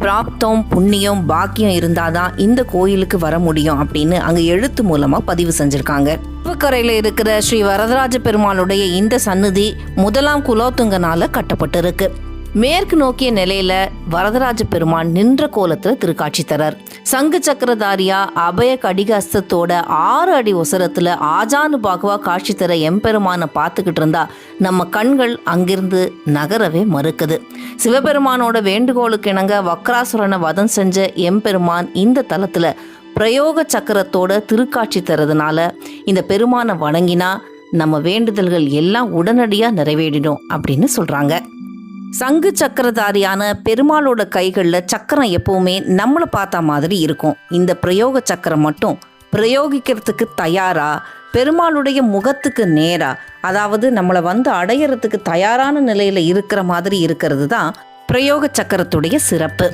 பிராப்தம், புண்ணியம், பாக்கியம் இருந்தாதான் இந்த கோயிலுக்கு வர முடியும் அப்படின்னு அங்க எழுத்து மூலமா பதிவு செஞ்சிருக்காங்க. சிவக்கரையில இருக்கிற ஸ்ரீ வரதராஜ பெருமாளுடைய இந்த சன்னதி 1ஆம் குலோத்துங்கனால கட்டப்பட்டிருக்கு. மேற்கு நோக்கிய நிலையில வரதராஜ பெருமான் நின்ற கோலத்துல திருக்காட்சி தரார். சங்கு சக்கரதாரியா அபய கடிகஸ்தத்தோட 6 அடி உசரத்துல ஆஜானு பாகுவா காட்சி தர எம்பெருமான பார்த்துக்கிட்டு இருந்தா நம்ம கண்கள் அங்கிருந்து நகரவே மறுக்குது. சிவபெருமானோட வேண்டுகோளுக்கு இணங்க வக்ராசுரனை வதம் செஞ்ச எம்பெருமான் இந்த தலத்துல பிரயோக சக்கரத்தோட திருக்காட்சி தரதுனால இந்த பெருமானை வணங்கினா நம்ம வேண்டுதல்கள் எல்லாம் உடனடியா நிறைவேறிடும் அப்படின்னு சொல்றாங்க. சங்கு சக்கரதாரியான பெருமாளோட கைகளில் சக்கரம் எப்பவுமே நம்மளை பார்த்த மாதிரி இருக்கும். இந்த பிரயோக சக்கரம் மட்டும் பிரயோகிக்கிறதுக்கு தயாரா, பெருமாளுடைய முகத்துக்கு நேரா, அதாவது நம்மளை வந்து அடையறதுக்கு தயாரான நிலையில இருக்கிற மாதிரி இருக்கிறது தான் பிரயோக சக்கரத்துடைய சிறப்பு.